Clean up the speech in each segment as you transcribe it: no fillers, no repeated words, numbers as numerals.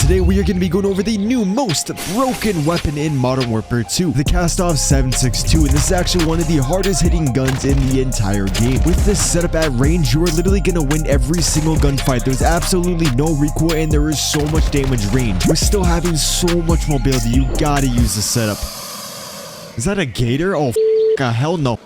today we are going to be going over the new most broken weapon in Modern Warfare 2, the Kastov 762, and this is actually one of the hardest hitting guns in the entire game. With this setup at range, you are literally going to win every single gunfight. There's absolutely no recoil and there is so much damage range. We're still having so much mobility, you gotta use the setup. Is that a gator? Oh, hell no.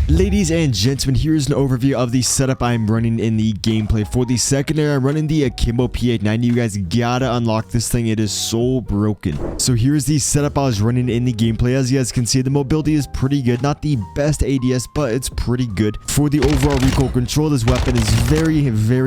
Ladies and gentlemen, here's an overview of the setup I'm running in the gameplay. For the secondary, I'm running the Akimbo P890. You guys gotta unlock this thing. It is so broken. So here's the setup I was running in the gameplay. As you guys can see, the mobility is pretty good. Not the best ADS, but it's pretty good. For the overall recoil control, this weapon is very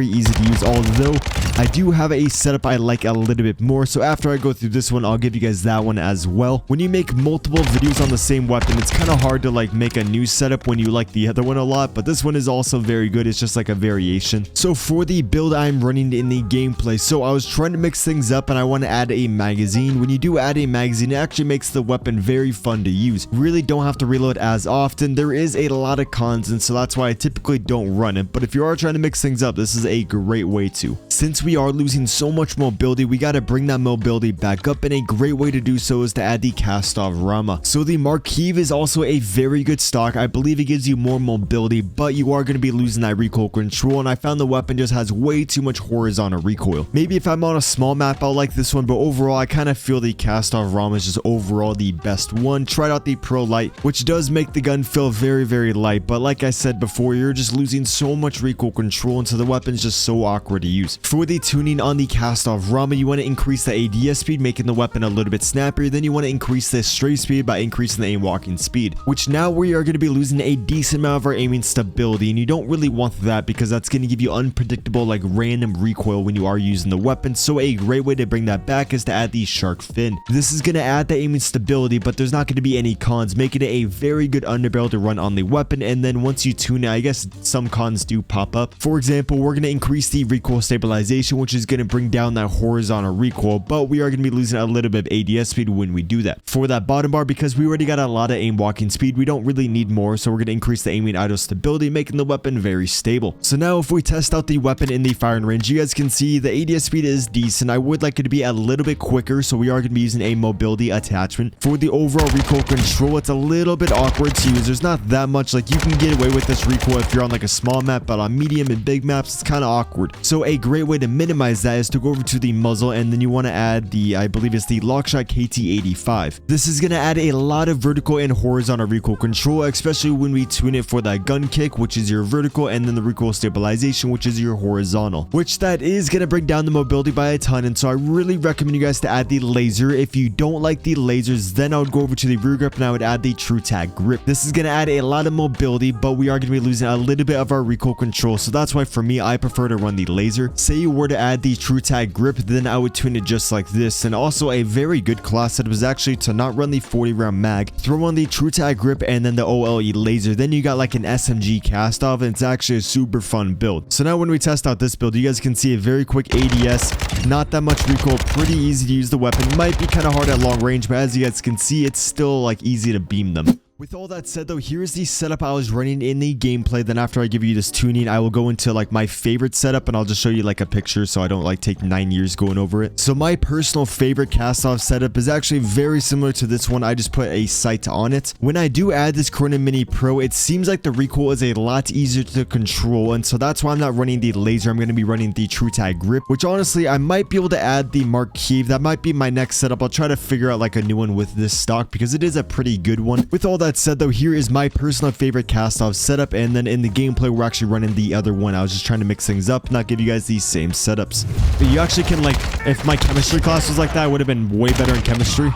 easy to use, although I do have a setup I like a little bit more. So after I go through this one, I'll give you guys that one as well. When you make multiple videos on the same weapon, it's kind of hard to like make a new setup when you like the other one a lot, but this one is also very good. It's just like a variation. So for the build I'm running in the gameplay, so I was trying to mix things up and I want to add a magazine. When you do add a magazine, it actually makes the weapon very fun to use. Really don't have to reload as often. There is a lot of cons, and so that's why I typically don't run it, but if you are trying to mix things up, this is a great way to. Since we are losing so much mobility, we got to bring that mobility back up, and a great way to do so is to add the Kastov Rama. So the Marquise is also a very good stock. I believe it gives you more mobility, but you are going to be losing that recoil control, and I found the weapon just has way too much horizontal recoil. Maybe if I'm on a small map, I'll like this one, but overall, I kind of feel the Kastov Rama is just overall the best one. Tried out the Pro Light, which does make the gun feel very light, but like I said before, you're just losing so much recoil control, and so the weapon's just so awkward to use. For the tuning on the Kastov Rama, you want to increase the ADS speed, making the weapon a little bit snappier. Then you want to increase the strafe speed by increasing the aim walking speed, which now we are going to be losing a decent amount of our aiming stability, and you don't really want that because that's going to give you unpredictable like random recoil when you are using the weapon. So a great way to bring that back is to add the shark fin. This is going to add the aiming stability, but there's not going to be any cons, making it a very good underbarrel to run on the weapon. And then once you tune it, I guess some cons do pop up. For example, we're going to increase the recoil stabilization, which is going to bring down that horizontal recoil, but we are going to be losing a little bit of ADS speed when we do that. For that bottom bar, because we already got a lot of aim walking speed, we don't really need more, so we're going to increase the aiming idle stability, making the weapon very stable. So now if we test out the weapon in the firing range, you guys can see the ADS speed is decent. I would like it to be a little bit quicker, so we are going to be using a mobility attachment. For the overall recoil control, it's a little bit awkward to use. There's not that much, like you can get away with this recoil if you're on like a small map, but on medium and big maps, it's kind of awkward. So a great way to minimize that is to go over to the muzzle, and then you want to add the, I believe it's the Lockshot KT85. This is going to add a lot of vertical and horizontal recoil control, especially when we tune it for that gun kick, which is your vertical, and then the recoil stabilization, which is your horizontal, which that is going to bring down the mobility by a ton. And so I really recommend you guys to add the laser. If you don't like the lasers, then I would go over to the rear grip and I would add the true tag grip. This is going to add a lot of mobility, but we are going to be losing a little bit of our recoil control, so that's why for me I prefer to run the laser. Say you were to add the true tag grip, then I would tune it just like this. And also a very good class setup is actually to not run the 40 round mag, throw on the true tag grip and then the OLE laser, then you got like an SMG Kastov, and it's actually a super fun build. So now when we test out this build, you guys can see a very quick ADS, not that much recoil, pretty easy to use the weapon. Might be kind of hard at long range, but as you guys can see, it's still like easy to beam them. With all that said though, here's the setup I was running in the gameplay. Then after I give you this tuning, I will go into like my favorite setup, and I'll just show you like a picture so I don't like take 9 years going over it. So my personal favorite Kastov setup is actually very similar to this one. I just put a sight on it. When I do add this Corona Mini Pro, it seems like the recoil is a lot easier to control, and so that's why I'm not running the laser. I'm going to be running the true tag grip, which honestly I might be able to add the Marquise. That might be my next setup. I'll try to figure out like a new one with this stock because it is a pretty good one. With all that said though, here is my personal favorite Kastov setup, and then in the gameplay we're actually running the other one. I was just trying to mix things up, not give you guys these same setups. But you actually can, like, if my chemistry class was like that, I would have been way better in chemistry.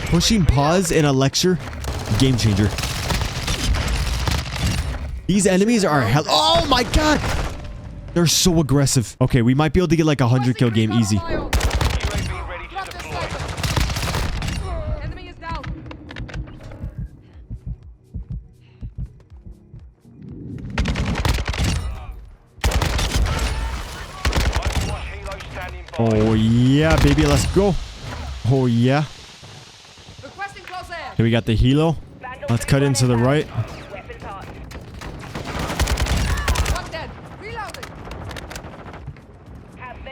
Pushing pause in a lecture, game changer. These enemies are hell. Oh my god, they're so aggressive. Okay, we might be able to get like a 100 kill game easy. Oh yeah, baby, let's go. Oh yeah. Here we got the helo. Let's cut into the right.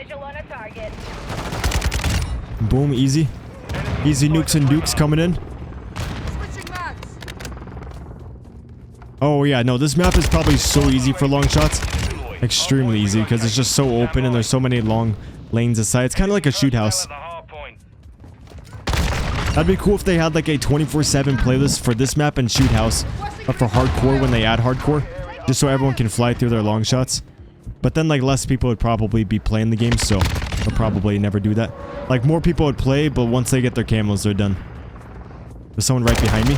Visual on a target. Boom, easy. Easy nukes and dukes coming in. Oh yeah, no, this map is probably so easy for long shots. Extremely easy because it's just so open and there's so many long lanes aside. It's kind of like a shoot house. That'd be cool if they had like a 24/7 playlist for this map and shoot house, but for hardcore when they add hardcore, just so everyone can fly through their long shots. But then like less people would probably be playing the game, so they'll probably never do that. Like more people would play, but once they get their camos, they're done. There's someone right behind me.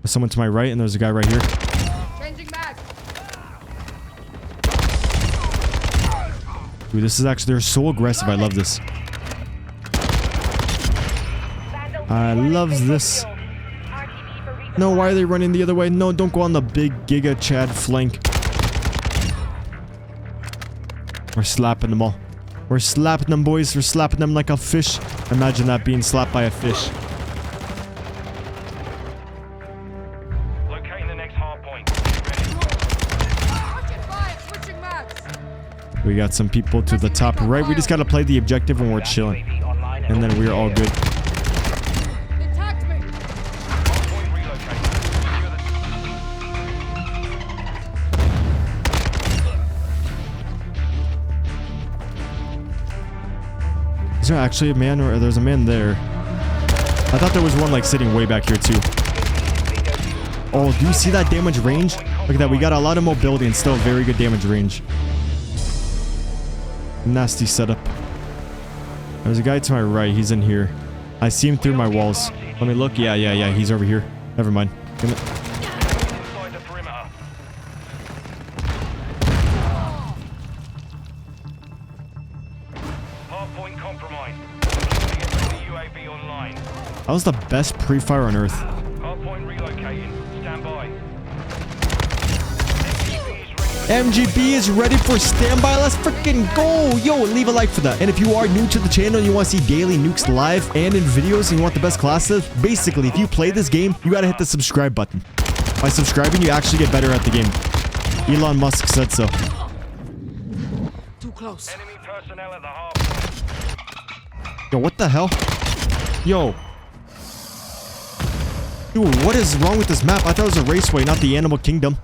There's someone to my right, and there's a guy right here. Changing mag. Dude, this is actually, they're so aggressive. I love this. I love this. No, why are they running the other way? No, don't go on the big Giga Chad flank. We're slapping them all. We're slapping them, boys. We're slapping them like a fish. Imagine that being slapped by a fish. Locating the next hard point. We got some people to the top right. We just gotta play the objective and we're chilling. And then we're all good. Is there actually a man, or there's a man there? I thought there was one like sitting way back here too. Oh, do you see that damage range? Look at that, we got a lot of mobility and still very good damage range. Nasty setup. There's a guy to my right, he's in here. I see him through my walls. Let me look. Yeah, he's over here. Never mind. Damn it. That was the best pre-fire on Earth. Hardpoint relocating. Stand by. MGB is ready for standby. Let's freaking go. Yo, leave a like for that. And if you are new to the channel and you want to see daily nukes live and in videos and you want the best classes, basically, if you play this game, you got to hit the subscribe button. By subscribing, you actually get better at the game. Elon Musk said so. Too close. Enemy personnel at the hardpoint. Yo, what the hell? Yo. Dude, what is wrong with this map? I thought it was a raceway, not the Animal Kingdom.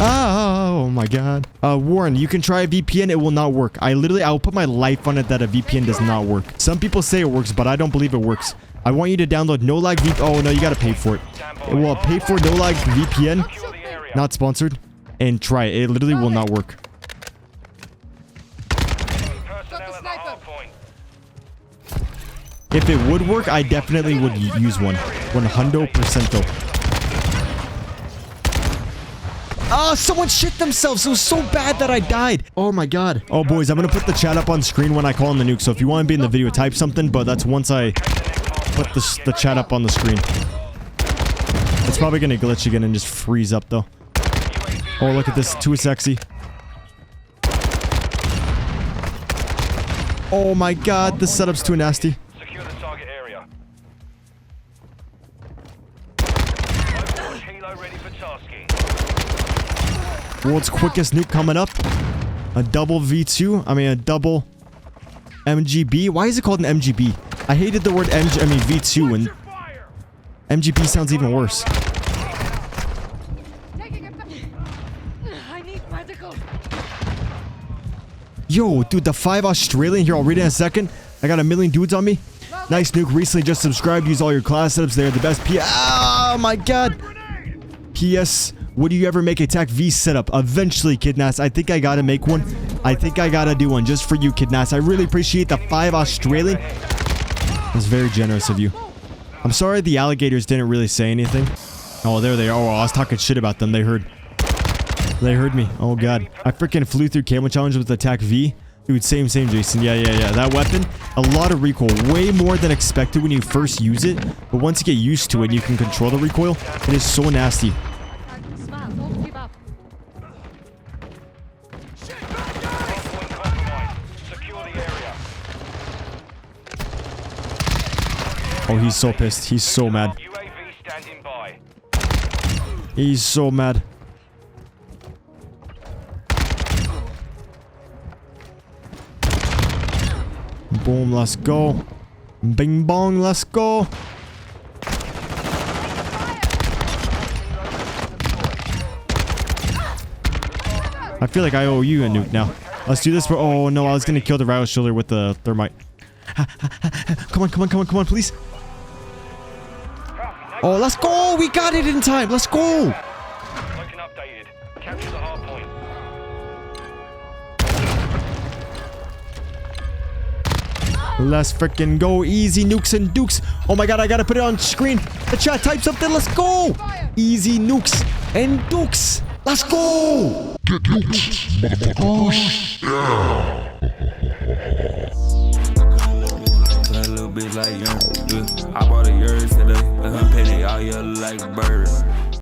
Oh my god. Warren, you can try a VPN, it will not work. I'll put my life on it that a VPN does not work. Some people say it works, but I don't believe it works. I want you to download No Lag VPN. Oh no, you gotta pay for it. It will pay for No Lag VPN, not sponsored, and try it. It literally will not work. If it would work, I definitely would use one. 100% though. Oh, someone shit themselves. It was so bad that I died. Oh my god. Oh boys, I'm gonna put the chat up on screen when I call in the nuke. So if you want to be in the video, type something. But that's once I put the chat up on the screen. It's probably gonna glitch again and just freeze up though. Oh, look at this. Too sexy. Oh my god, this setup's too nasty. Secure the target area. Helo ready for tasking. World's quickest nuke coming up. A double V2. I mean, a double MGB. Why is it called an MGB? I hated the word V2, and MGB sounds even worse. I need medical. Yo, dude, the 5 Australian here. I'll read it in a second. I got a million dudes on me. Nice nuke. Recently just subscribed. Use all your class setups. They're the best. Oh my god. PS. Would you ever make a TAC V setup? Eventually, Kidnas. I think I gotta make one. I think I gotta do one just for you, Kidnas. I really appreciate the 5 Australian. That's very generous of you. I'm sorry the alligators didn't really say anything. Oh, there they are. Oh, I was talking shit about them. They heard. They heard me. Oh, God. I freaking flew through Camo Challenge with the TAC V. Dude, same, Jason. Yeah. That weapon, a lot of recoil. Way more than expected when you first use it. But once you get used to it and you can control the recoil, it is so nasty. Oh, he's so pissed. He's so mad. UAV standing by. He's so mad. Boom, let's go. Bing bong, let's go. I feel like I owe you a nuke now. Let's do this for— oh no, I was gonna kill the riot shoulder with the thermite. Come on, come on, come on, come on, please. Oh, let's go! We got it in time! Let's go! Looking updated. Capture the hard point. Let's freaking go. Easy nukes and dukes. Oh my god, I gotta put it on screen. The chat, type something. Let's go! Easy nukes and dukes. Let's go! Get nuked, motherfuckers. A little bit like young. I bought a yard today. Let her penny all yellow like a bird.